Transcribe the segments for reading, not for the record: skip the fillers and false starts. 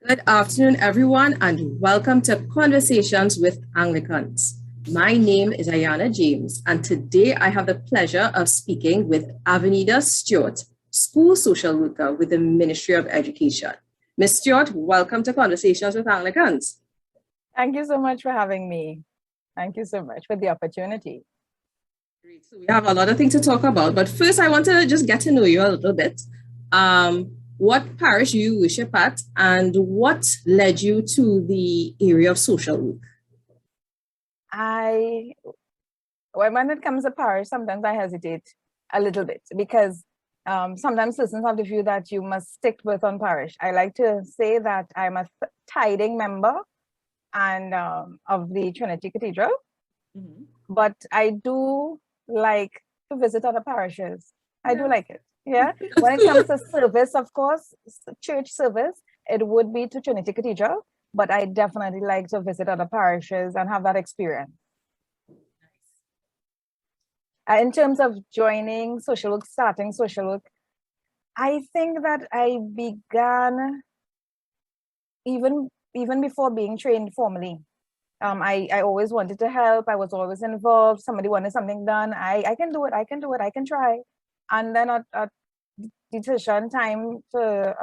Good afternoon, everyone, and welcome to Conversations with Anglicans. My name is Ayanna James, and today I have the pleasure of speaking with Avenida Stewart, school social worker with the Ministry of Education. Ms. Stewart, welcome to Conversations with Anglicans. Thank you so much for having me. Thank you so much for the opportunity. Great. So we have a lot of things to talk about, but first I want to just get to know you a little bit. What parish you worship at, and what led you to the area of social work? When it comes to parish, sometimes I hesitate a little bit because sometimes citizens have the view that you must stick with on parish. I like to say that I'm a tithing member and of the Trinity Cathedral, but I do like to visit other parishes. I do like it. Yeah. When it comes to service, of course, church service, it would be to Trinity Cathedral, but I definitely like to visit other parishes and have that experience. In terms of joining social work, starting social work, I think that I began even before being trained formally. I always wanted to help. I was always involved. Somebody wanted something done. I can do it. I can try. And then at decision time to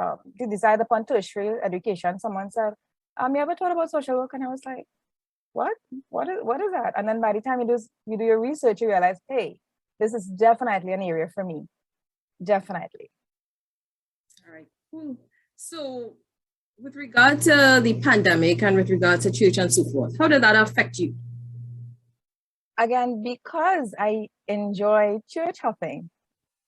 decide upon tertiary education, someone said, you ever thought about social work? And I was like, what? What is that? And then by the time you do your research, you realize, hey, this is definitely an area for me. Definitely. All right, cool. So with regard to the pandemic and with regard to church and so forth, how did that affect you? Again, because I enjoy church hopping,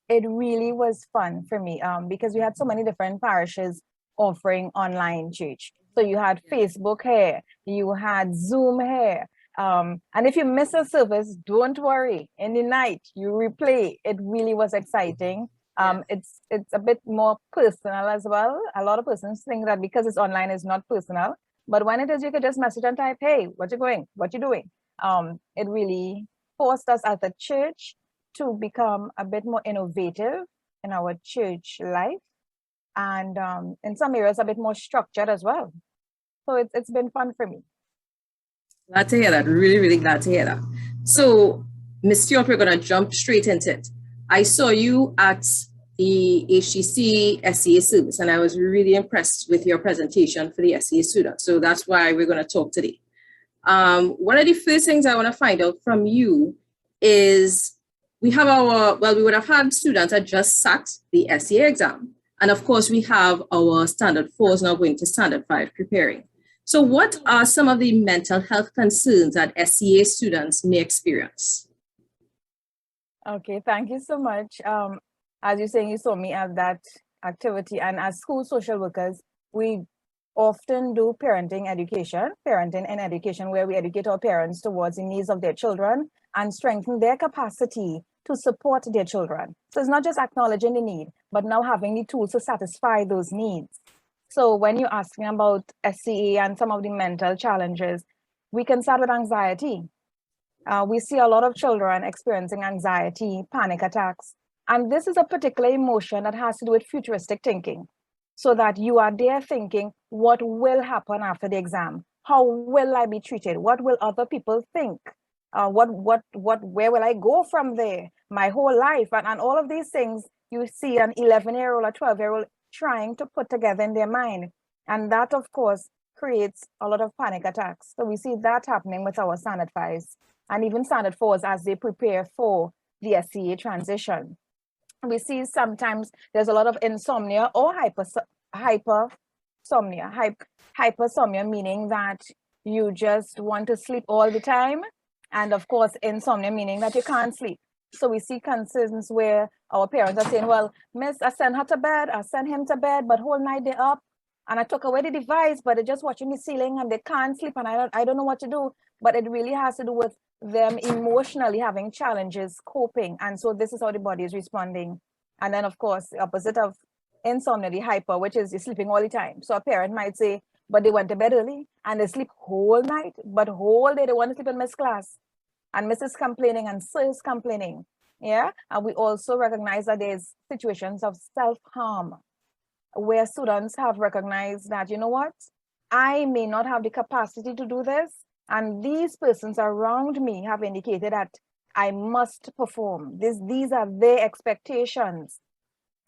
it really was fun for me because we had so many different parishes offering online church. So you had Facebook here, you had Zoom here. And if you miss a service, don't worry. In the night, you replay. It really was exciting. It's a bit more personal as well. A lot of persons think that because it's online, it's not personal. But when it is, you could just message and type, hey, what you going? What you doing? It really forced us as a church to become a bit more innovative in our church life, and in some areas a bit more structured as well. So it's been fun for me. Glad to hear that. Really, really glad to hear that. So, Ms. Stewart, we're going to jump straight into it. I saw you at the HTC SCA service, and I was really impressed with your presentation for the SCA students. So that's why we're going to talk today. One of the first things I want to find out from you is we would have had students that just sat the SCA exam. And of course, we have our standard 4s now going to standard 5 preparing. So what are some of the mental health concerns that SCA students may experience? Okay, thank you so much. As you're saying, you saw me at that activity, and as school social workers, we often do parenting and education, where we educate our parents towards the needs of their children and strengthen their capacity to support their children. So it's not just acknowledging the need, but now having the tools to satisfy those needs. So when you're asking about SCA and some of the mental challenges, we can start with anxiety. We see a lot of children experiencing anxiety, panic attacks, and this is a particular emotion that has to do with futuristic thinking. So that you are there thinking, what will happen after the exam? How will I be treated? What will other people think? Where will I go from there? My whole life, and all of these things you see an 11-year-old or 12-year-old trying to put together in their mind. And that, of course, creates a lot of panic attacks. So we see that happening with our standard 5s and even standard 4s as they prepare for the SCA transition. We see sometimes there's a lot of insomnia or hypersomnia. Hypersomnia meaning that you just want to sleep all the time. And of course, insomnia meaning that you can't sleep. So we see concerns where our parents are saying, well, miss, I send her to bed, I send him to bed, but whole night they're up and I took away the device, but they're just watching the ceiling and they can't sleep and I don't know what to do. But it really has to do with them emotionally having challenges coping. And so this is how the body is responding. And then, of course, the opposite of insomnia, the hyper, which is you're sleeping all the time. So a parent might say, but they went to bed early and they sleep whole night, but whole day they want to sleep in miss class. And Mrs. complaining and Sir is complaining. Yeah. And we also recognize that there's situations of self-harm where students have recognized that, you know what, I may not have the capacity to do this, and these persons around me have indicated that I must perform. These are their expectations,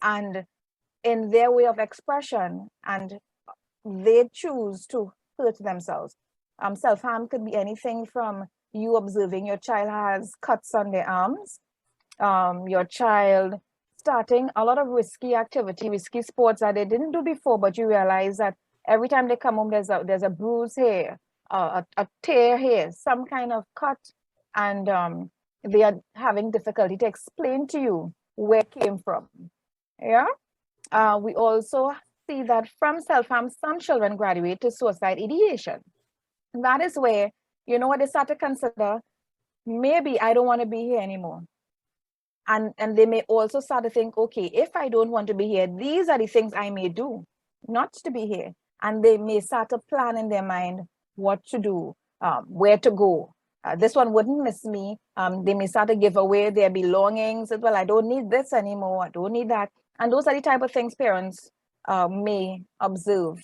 and in their way of expression, and they choose to hurt themselves. Self-harm could be anything from you observing your child has cuts on their arms, your child starting a lot of risky activity, risky sports that they didn't do before, but you realize that every time they come home, there's a bruise here, a tear here, some kind of cut, and they are having difficulty to explain to you where it came from. Yeah. We also see that from self-harm, some children graduate to suicide ideation. That is where, you know what, they start to consider, maybe I don't want to be here anymore. And they may also start to think, okay, if I don't want to be here, these are the things I may do not to be here. And they may start to plan in their mind what to do, where to go. This one wouldn't miss me. They may start to give away their belongings. Well, I don't need this anymore. I don't need that. And those are the type of things parents may observe.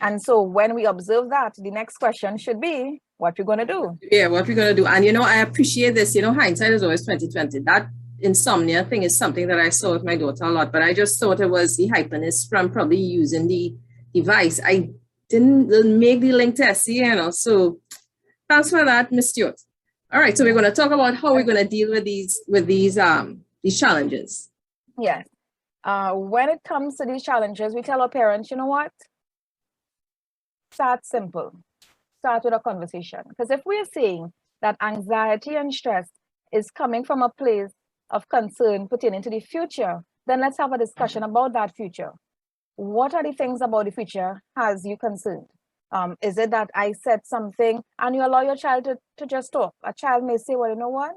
And so when we observe that, the next question should be, what we're going to do. Yeah, what we're going to do. And, you know, I appreciate this. You know, hindsight is always 2020. That insomnia thing is something that I saw with my daughter a lot, but I just thought it was the hyperness from probably using the device. I didn't make the link to SEA, you know, so thanks for that, Ms. Stewart. All right, so we're going to talk about how we're going to deal with these challenges. Yes. When it comes to these challenges, we tell our parents, you know what? Start simple. Start with a conversation. Because if we're saying that anxiety and stress is coming from a place of concern pertaining to the future, then let's have a discussion about that future. What are the things about the future has you concerned? Is it that I said something and you allow your child to just talk? A child may say, well, you know what?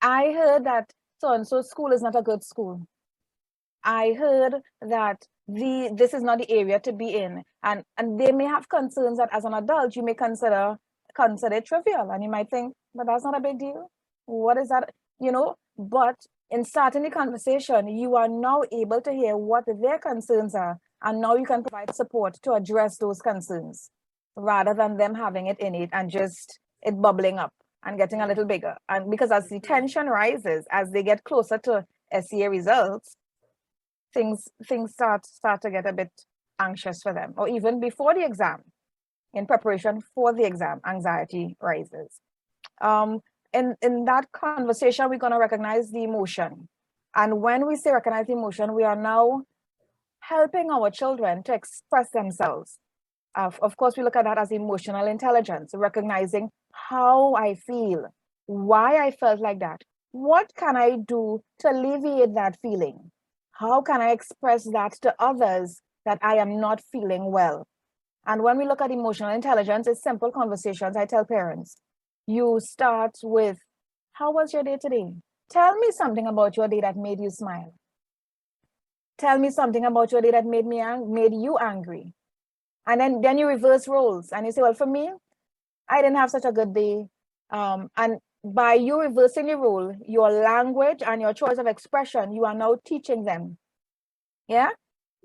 I heard that so-and-so school is not a good school. I heard that this is not the area to be in. And they may have concerns that as an adult, you may consider it trivial. And you might think, but that's not a big deal. What is that? You know, but in starting the conversation, you are now able to hear what their concerns are. And now you can provide support to address those concerns rather than them having it innate and just it bubbling up and getting a little bigger. And because as the tension rises, as they get closer to SEA results, things start to get a bit anxious for them, or even before the exam, in preparation for the exam, anxiety rises. In that conversation, we're going to recognize the emotion. And when we say recognize the emotion, we are now helping our children to express themselves. Of course, we look at that as emotional intelligence, recognizing how I feel, why I felt like that. What can I do to alleviate that feeling? How can I express that to others that I am not feeling well? And when we look at emotional intelligence, it's simple conversations. I tell parents, you start with, how was your day today? Tell me something about your day that made you smile. Tell me something about your day that made you angry. And then you reverse roles and you say, well, for me, I didn't have such a good day. And by you reversing the role, your language and your choice of expression, you are now teaching them. Yeah?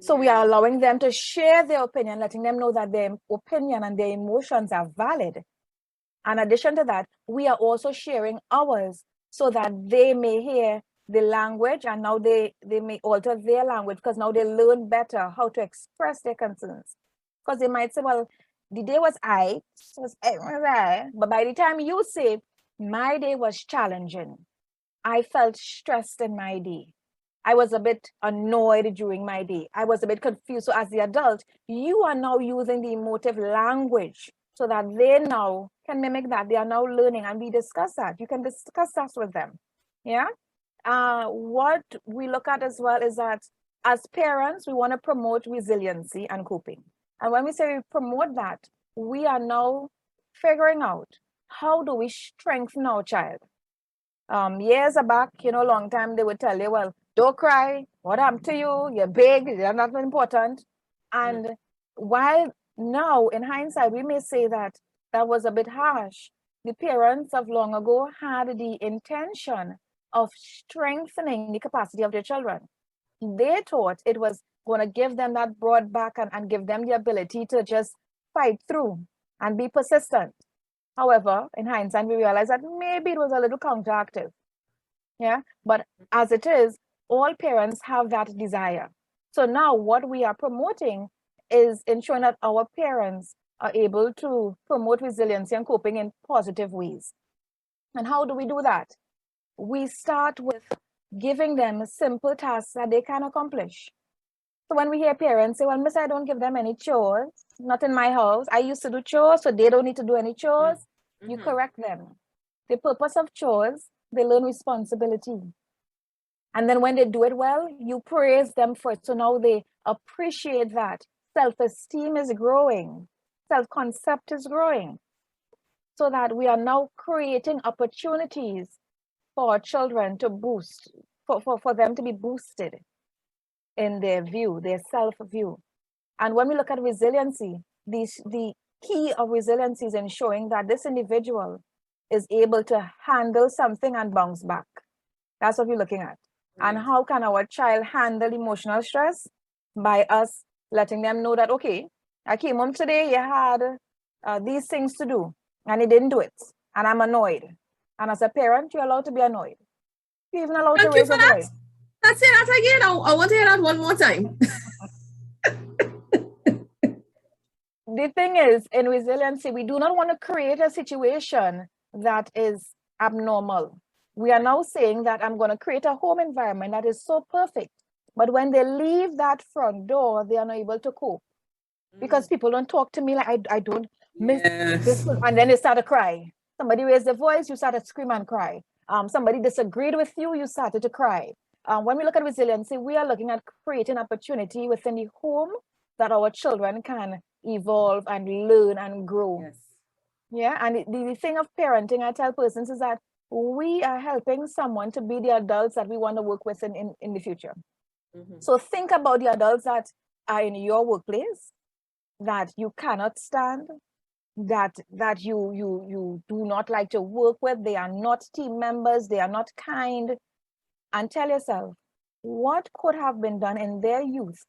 So we are allowing them to share their opinion, letting them know that their opinion and their emotions are valid. In addition to that, we are also sharing ours so that they may hear the language, and now they may alter their language because now they learn better how to express their concerns. Because they might say, well, the day was but by the time you say, my day was challenging, I felt stressed in my day, I was a bit annoyed during my day, I was a bit confused. So as the adult, you are now using the emotive language so that they now can mimic that. They are now learning, and we discuss that. You can discuss that with them. Yeah. What we look at as well is that as parents, we want to promote resiliency and coping. And when we say we promote that, we are now figuring out, how do we strengthen our child? Years back, long time, they would tell you, well, don't cry. What happened to you? You're big. You're not important. And while now, in hindsight, we may say that was a bit harsh, the parents of long ago had the intention of strengthening the capacity of their children. They thought it was going to give them that broad back and give them the ability to just fight through and be persistent. However, in hindsight, we realize that maybe it was a little counteractive. Yeah, but as it is, all parents have that desire. So now what we are promoting is ensuring that our parents are able to promote resiliency and coping in positive ways. And how do we do that? We start with giving them simple tasks that they can accomplish. So when we hear parents say, well, miss, I don't give them any chores, not in my house. I used to do chores, so they don't need to do any chores. You correct them. The purpose of chores, they learn responsibility. And then when they do it well, you praise them for it. So now they appreciate that. Self-esteem is growing. Self-concept is growing. So that we are now creating opportunities for our children to boost, for them to be boosted in their view, their self-view. And when we look at resiliency, the key of resiliency is ensuring that this individual is able to handle something and bounce back. That's what we're looking at. Right. And how can our child handle emotional stress? By us letting them know that, okay, I came home today, you had these things to do, and he didn't do it, and I'm annoyed. And as a parent, you're allowed to be annoyed. You're even allowed to raise your voice. That's it. That's again. I want to hear that one more time. The thing is, in resiliency, we do not want to create a situation that is abnormal. We are now saying that I'm going to create a home environment that is so perfect. But when they leave that front door, they are not able to cope. Because people don't talk to me like I don't miss this. And then they start to cry. Somebody raised their voice, you start to scream and cry. Somebody disagreed with you, you started to cry. When we look at resiliency, we are looking at creating opportunity within the home that our children can evolve and learn and grow. Yes. Yeah, and the thing of parenting, I tell persons, is that we are helping someone to be the adults that we want to work with in the future. So think about the adults that are in your workplace that you cannot stand, that you do not like to work with. They are not team members, they are not kind. And tell yourself, what could have been done in their youth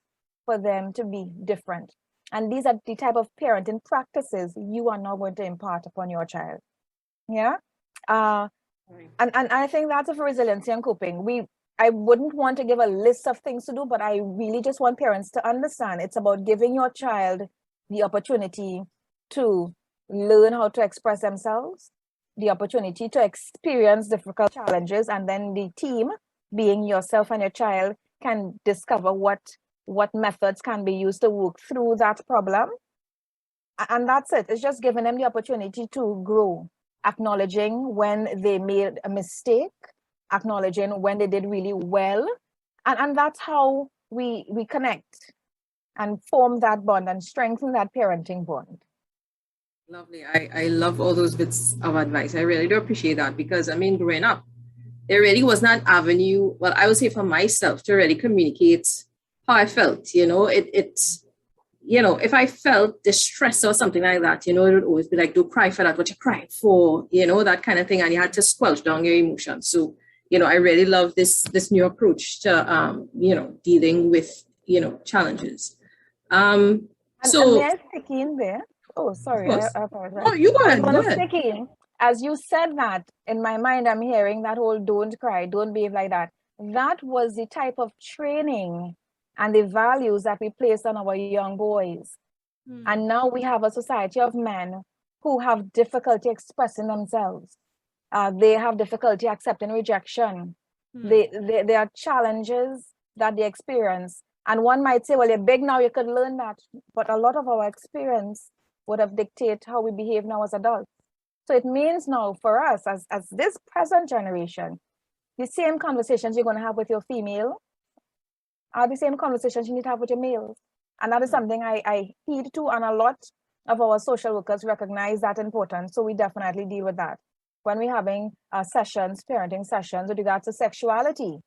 for them to be different? And these are the type of parenting practices you are now going to impart upon your child. Yeah. And I think that's for resiliency and coping. I wouldn't want to give a list of things to do, but I really just want parents to understand it's about giving your child the opportunity to learn how to express themselves, the opportunity to experience difficult challenges, and then the team, being yourself and your child, can discover what methods can be used to work through that problem. And that's it. It's just giving them the opportunity to grow, acknowledging when they made a mistake, acknowledging when they did really well. And that's how we connect and form that bond and strengthen that parenting bond. Lovely. I love all those bits of advice. I really do appreciate that because, I mean, growing up, there really was not an avenue, well, I would say for myself, to really communicate how I felt. You know, it's, you know, if I felt distress or something like that, you know, it would always be like, don't cry for that, what you're crying for, you know, that kind of thing. And you had to squelch down your emotions. So, you know, I really love this new approach to, you know, dealing with, you know, challenges. And may I stick in there? Oh, sorry. I apologize. Oh, you go ahead. Go ahead. Stick in. As you said that, in my mind, I'm hearing that whole don't cry, don't behave like that. That was the type of training and the values that we placed on our young boys. And now we have a society of men who have difficulty expressing themselves. They have difficulty accepting rejection. There are challenges that they experience. And one might say, well, you're big now, you could learn that. But a lot of our experience would have dictated how we behave now as adults. So it means now for us, as this present generation, the same conversations you're going to have with your female are the same conversations you need to have with your males. And that is something I heed to, and a lot of our social workers recognize that importance. So we definitely deal with that. When we're having sessions, parenting sessions with regards to sexuality,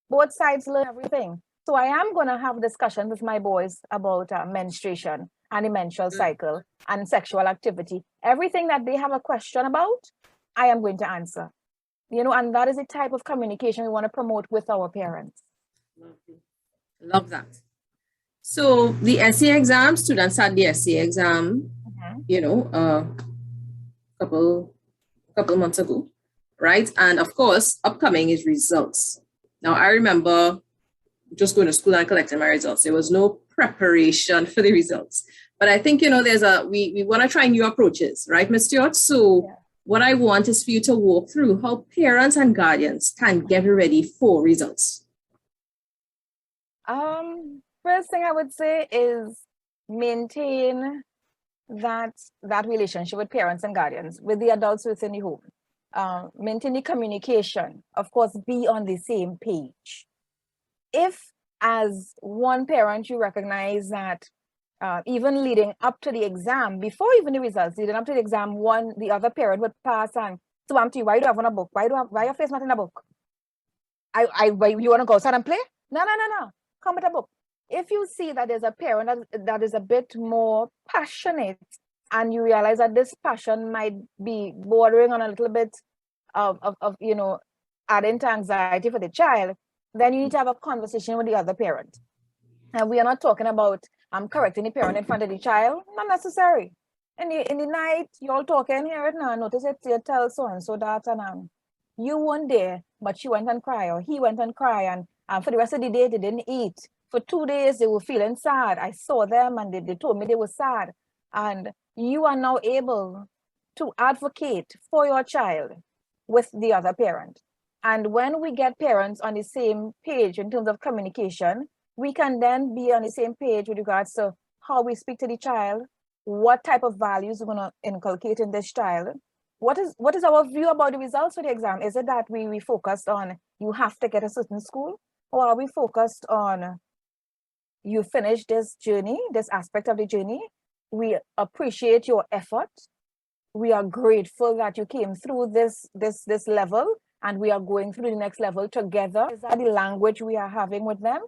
both sides learn everything. So I am going to have discussions with my boys about menstruation and the menstrual cycle and sexual activity. Everything that they have a question about, I am going to answer. You know, and that is the type of communication we want to promote with our parents. Love that. So the SE exam, students had the SE exam, you know, couple months ago, right? And of course, upcoming is results. Now I remember just going to school and collecting my results. There was no preparation for the results. But I think, you know, we want to try new approaches, right, Ms. Stewart? So what I want is for you to walk through how parents and guardians can get ready for results. First thing I would say is maintain that relationship with parents and guardians, with the adults within the home. Maintain the communication. Of course, be on the same page. If as one parent you recognize that even leading up to the exam, before even the results, leading up to the exam, the other parent would pass and, so Auntie, why do you have on a book? Why your face not in a book? Why you want to go outside and play? No. Come with a book. If you see that there's a parent that is a bit more passionate, and you realize that this passion might be bordering on a little bit of you know, adding to anxiety for the child, then you need to have a conversation with the other parent. And we are not talking about correcting the parent in front of the child, not necessary. In the night, you all talking here now, notice it, you tell so and so that, and you weren't there, but she went and cry, or he went and cry, and for the rest of the day they didn't eat. For 2 days they were feeling sad. I saw them and they told me they were sad. And you are now able to advocate for your child with the other parent. And when we get parents on the same page in terms of communication, we can then be on the same page with regards to how we speak to the child, what type of values we're going to inculcate in this child. What is our view about the results for the exam? Is it that we focused on you have to get a certain school? Or are we focused on you finish this journey, this aspect of the journey? We appreciate your effort. We are grateful that you came through this level, and we are going through the next level together. Is that the language we are having with them?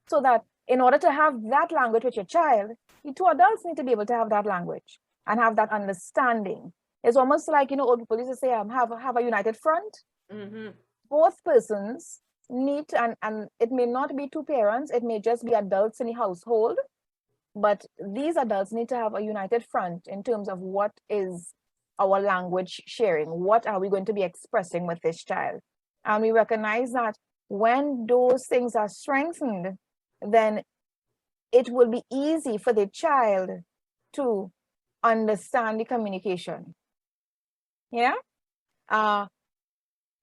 So that in order to have that language with your child, the two adults need to be able to have that language and have that understanding. It's almost like, you know, old people used to say, have a united front. Mm-hmm. Both persons need to, and it may not be two parents, it may just be adults in the household, but these adults need to have a united front in terms of what is our language sharing, what are we going to be expressing with this child. And we recognize that when those things are strengthened, then it will be easy for the child to understand the communication. Yeah.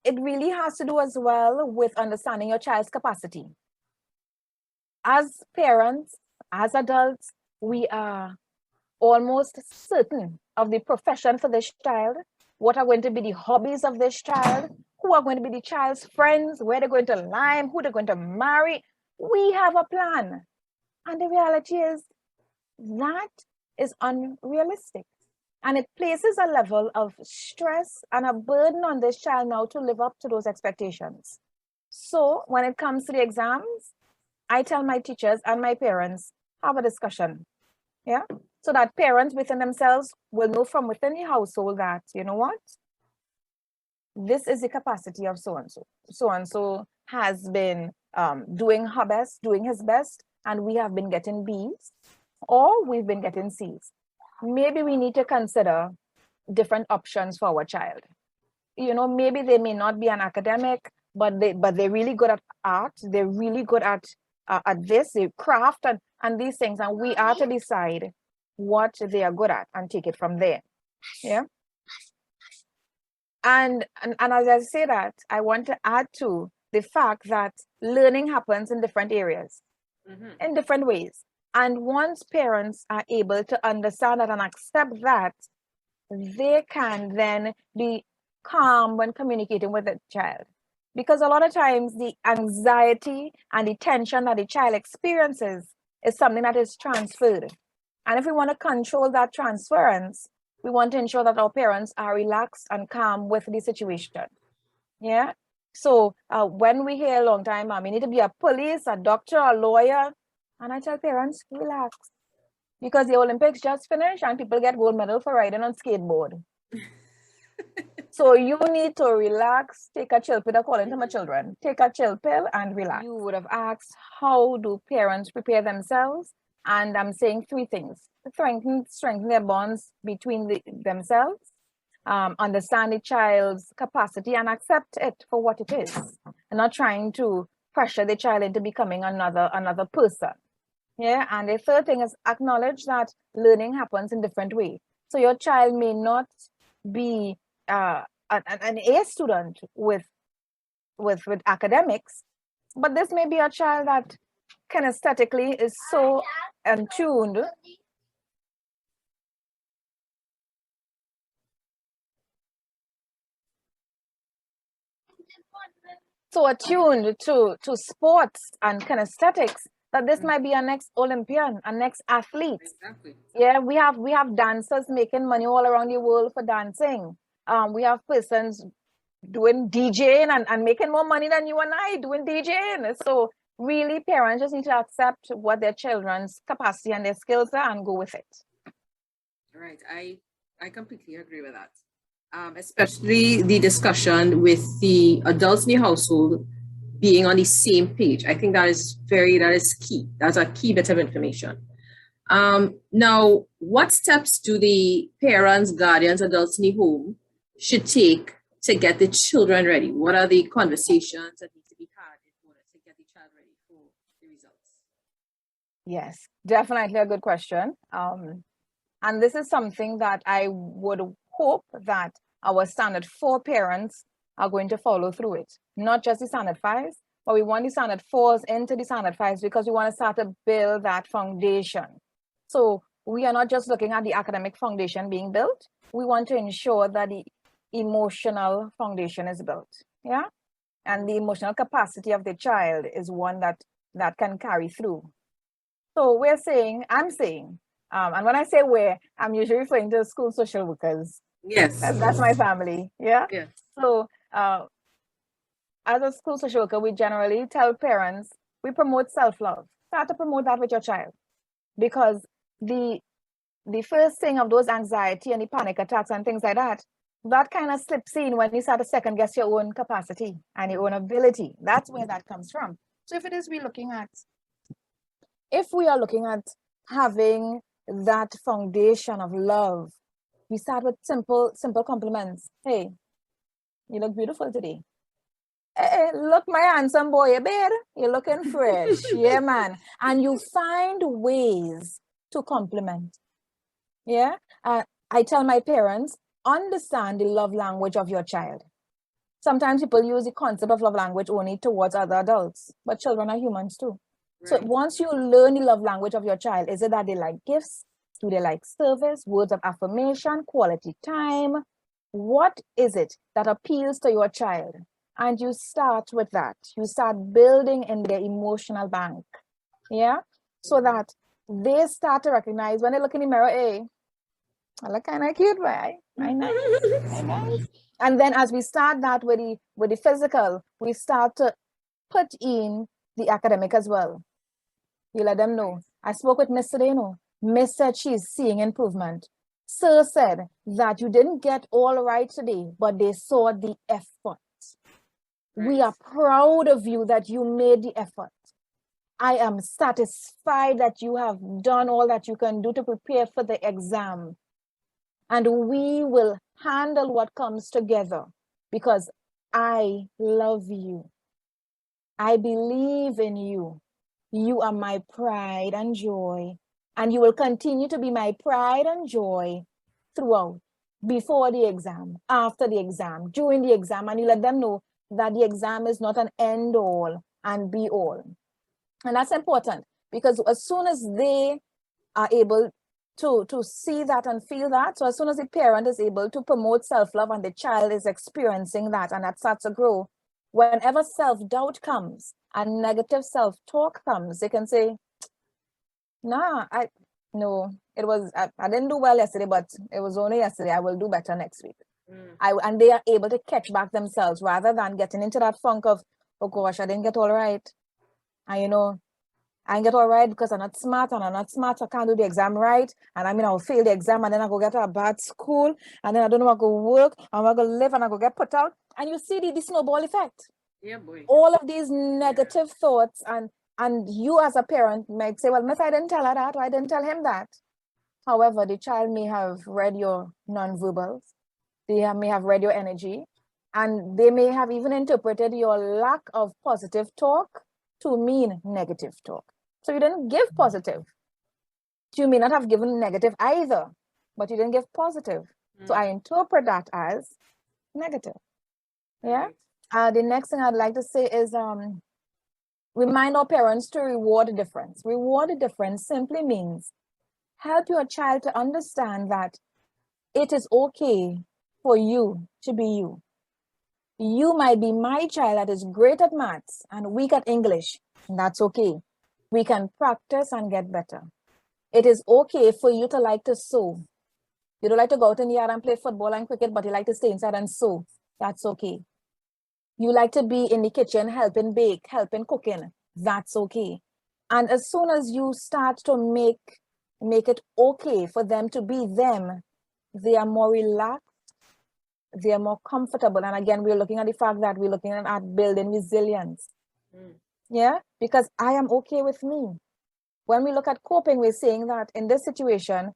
It really has to do as well with understanding your child's capacity. As parents, as adults, we are almost certain of the profession for this child, what are going to be the hobbies of this child, who are going to be the child's friends, where they're going to live, who they're going to marry. We have a plan. And the reality is that is unrealistic. And it places a level of stress and a burden on this child now to live up to those expectations. So when it comes to the exams, I tell my teachers and my parents, have a discussion. Yeah. So that parents within themselves will know from within the household that, you know what? This is the capacity of so-and-so. So-and-so has been doing her best, doing his best, and we have been getting B's, or we've been getting C's. Maybe we need to consider different options for our child. You know, maybe they may not be an academic, but they're really good at art. They're really good at this, they craft and these things. And we are to decide what they are good at and take it from there. Yeah. And as I say that, I want to add to the fact that learning happens in different areas, in different ways. And once parents are able to understand that and accept that, they can then be calm when communicating with the child. Because a lot of times the anxiety and the tension that the child experiences is something that is transferred. And if we want to control that transference, we want to ensure that our parents are relaxed and calm with the situation. Yeah. So when we hear a long time, we need to be a police, a doctor, a lawyer. And I tell parents, relax. Because the Olympics just finished and people get gold medal for riding on skateboard. So you need to relax, take a chill pill, according to my children. Take a chill pill and relax. You would have asked, how do parents prepare themselves? And I'm saying three things: strengthen their bonds between themselves, understand the child's capacity and accept it for what it is, and not trying to pressure the child into becoming another person. Yeah. And the third thing is acknowledge that learning happens in different ways. So your child may not be an A student with academics, but this may be a child that kinesthetically is so tuned. So attuned to sports and kinesthetics that this might be a next Olympian, a next athlete. Exactly. Yeah, we have dancers making money all around the world for dancing. We have persons doing DJing and making more money than you and I doing DJing. So really, parents just need to accept what their children's capacity and their skills are and go with it. Right. I completely agree with that. Especially the discussion with the adults in the household being on the same page. I think that is key. That's a key bit of information. Now, what steps do the parents, guardians, adults in the home should take to get the children ready? What are the conversations that need to be had in order to get the child ready for the results? Yes, definitely a good question. And this is something that I would hope that our standard 4 parents are going to follow through it. Not just the standard 5s, but we want the standard 4s into the standard 5s because we want to start to build that foundation. So we are not just looking at the academic foundation being built. We want to ensure that the emotional foundation is built. Yeah. And the emotional capacity of the child is one that can carry through. So I'm saying, and when I say we're, I'm usually referring to school social workers. Yes. That's my family. Yeah. Yes. So as a school social worker, we generally tell parents, we promote self-love. Start to promote that with your child. Because the first thing of those anxiety and the panic attacks and things like that kind of slips in when you start to second guess your own capacity and your own ability. That's where that comes from. So if we are looking at having that foundation of love, we start with simple compliments. Hey, you look beautiful today. Hey, look, my handsome boy, babe, you're looking fresh. Yeah, man. And you find ways to compliment. Yeah. I tell my parents, understand the love language of your child. Sometimes people use the concept of love language only towards other adults, but children are humans too. Right. So once you learn the love language of your child, is it that they like gifts? Do they like service, words of affirmation, quality time? What is it that appeals to your child? And you start with that. You start building in their emotional bank. Yeah. So that they start to recognize when they look in the mirror, hey, I look kind of cute, right? I nice. And then as we start that with the physical, we start to put in the academic as well. You let them know. I spoke with Miss today, Miss said she's seeing improvement. Sir said that you didn't get all right today, but they saw the effort. Right. We are proud of you that you made the effort. I am satisfied that you have done all that you can do to prepare for the exam. And we will handle what comes together because I love you. I believe in you. You are my pride and joy. And you will continue to be my pride and joy throughout, before the exam, after the exam, during the exam. And you let them know that the exam is not an end all and be all. And that's important because as soon as they are able to see that and feel that, so as soon as the parent is able to promote self-love and the child is experiencing that and that starts to grow, whenever self-doubt comes and negative self-talk comes, they can say, nah, I didn't do well yesterday, but it was only yesterday. I will do better next week. And they are able to catch back themselves rather than getting into that funk of, oh gosh, I didn't get all right. And I ain't get all right because I'm not smart, and I'm not smart, so I can't do the exam right. And I'll fail the exam, and then I go get to a bad school, and then I don't know how to go work, and I go live, and I go get put out. And you see the snowball effect. Yeah, boy. All of these negative thoughts and And you as a parent might say, well, Miss, I didn't tell her that, or I didn't tell him that. However, the child may have read your nonverbals, they may have read your energy, and they may have even interpreted your lack of positive talk to mean negative talk. So you didn't give positive. You may not have given negative either, but you didn't give positive. So I interpret that as negative. Yeah. The next thing I'd like to say is remind our parents to reward the difference. Reward the difference simply means help your child to understand that it is okay for you to be you. You might be my child that is great at maths and weak at English, and that's okay. We can practice and get better. It is okay for you to like to sew. You don't like to go out in the yard and play football and cricket, but you like to stay inside and sew. That's okay. You like to be in the kitchen, helping bake, helping cooking. That's okay. And as soon as you start to make it okay for them to be them, they are more relaxed, they are more comfortable. And again, we're looking at the fact that we're looking at building resilience. Yeah, because I am okay with me. When we look at coping, we're saying that in this situation,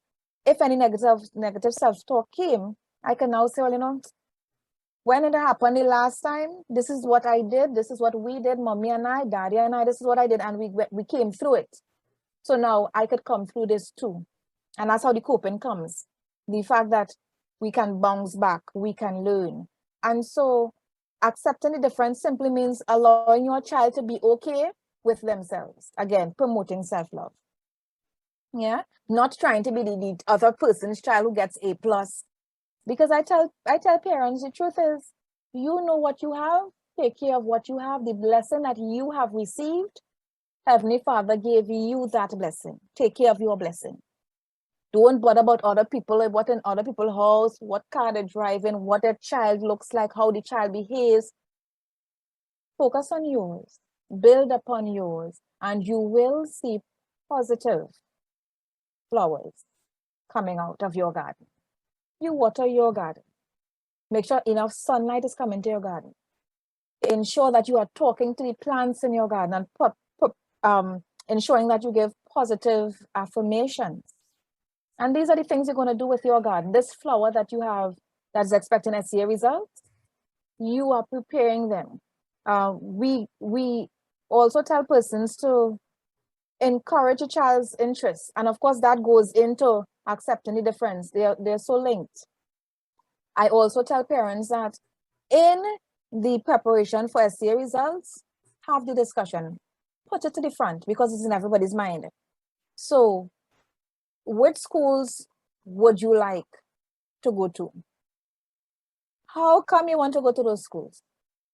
if any negative self-talk came, I can now say, well, you know, when it happened the last time, this is what I did, this is what we did, mommy and I, daddy and I, this is what I did, and we came through it. So now I could come through this too. And that's how the coping comes. The fact that we can bounce back, we can learn. And so accepting the difference simply means allowing your child to be okay with themselves. Again, promoting self-love. Yeah, not trying to be the other person's child who gets A+. Because I tell parents, the truth is, you know what you have, take care of what you have, the blessing that you have received. Heavenly Father gave you that blessing. Take care of your blessing. Don't bother about other people, what in other people's house, what car they're driving, what their child looks like, how the child behaves. Focus on yours, build upon yours, and you will see positive flowers coming out of your garden. You water your garden. Make sure enough sunlight is coming to your garden. Ensure that you are talking to the plants in your garden and ensuring that you give positive affirmations. And these are the things you're going to do with your garden. This flower that you have that's expecting SCA results, you are preparing them. We also tell persons to encourage a child's interests. And of course, that goes into accepting the difference. They're so linked. I also tell parents that in the preparation for SCA results, have the discussion. Put it to the front because it's in everybody's mind. So, which schools would you like to go to? How come you want to go to those schools?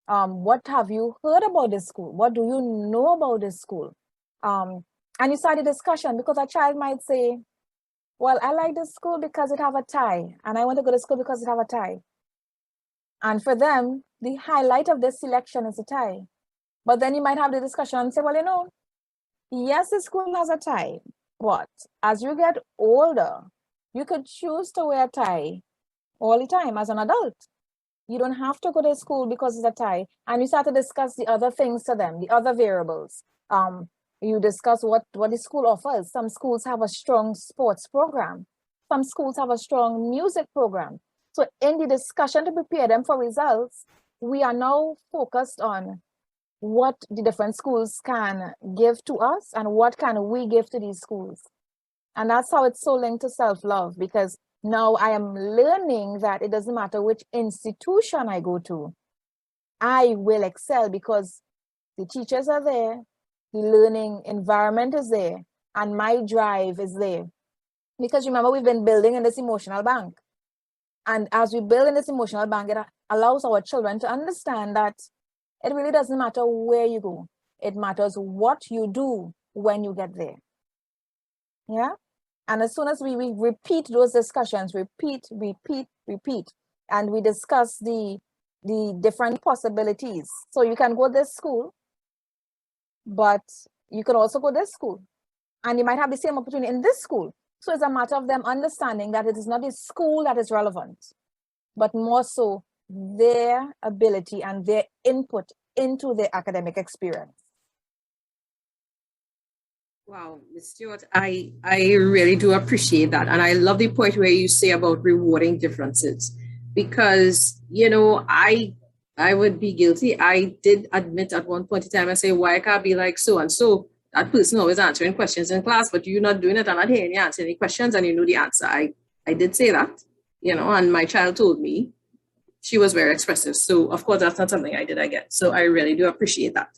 What have you heard about this school? What do you know about this school? And you start a discussion because a child might say, well, I like this school because it have a tie, and I want to go to school because it have a tie. And for them, the highlight of this selection is a tie. But then you might have the discussion and say, well, you know, yes, the school has a tie, but as you get older, you could choose to wear a tie all the time as an adult. You don't have to go to school because it's a tie. And you start to discuss the other things to them, the other variables. You discuss what the school offers. Some schools have a strong sports program. Some schools have a strong music program. So in the discussion to prepare them for results, we are now focused on what the different schools can give to us and what can we give to these schools. And that's how it's so linked to self-love, because now I am learning that it doesn't matter which institution I go to, I will excel because the teachers are there, the learning environment is there, and my drive is there. Because remember, we've been building in this emotional bank. And as we build in this emotional bank, it allows our children to understand that it really doesn't matter where you go. It matters what you do when you get there. Yeah? And as soon as we repeat those discussions, repeat, and we discuss the different possibilities. So you can go this school, but you could also go this school. And you might have the same opportunity in this school. So it's a matter of them understanding that it is not the school that is relevant, but more so their ability and their input into their academic experience. Wow, Ms. Stewart, I really do appreciate that. And I love the point where you say about rewarding differences because, I would be guilty. I did admit at one point in time, I say, why I can't be like so and so? That person always answering questions in class, but you're not doing it. I'm not hearing you answer any questions and you know the answer. I did say that, and my child told me she was very expressive. So, of course, that's not something I did again. So I really do appreciate that.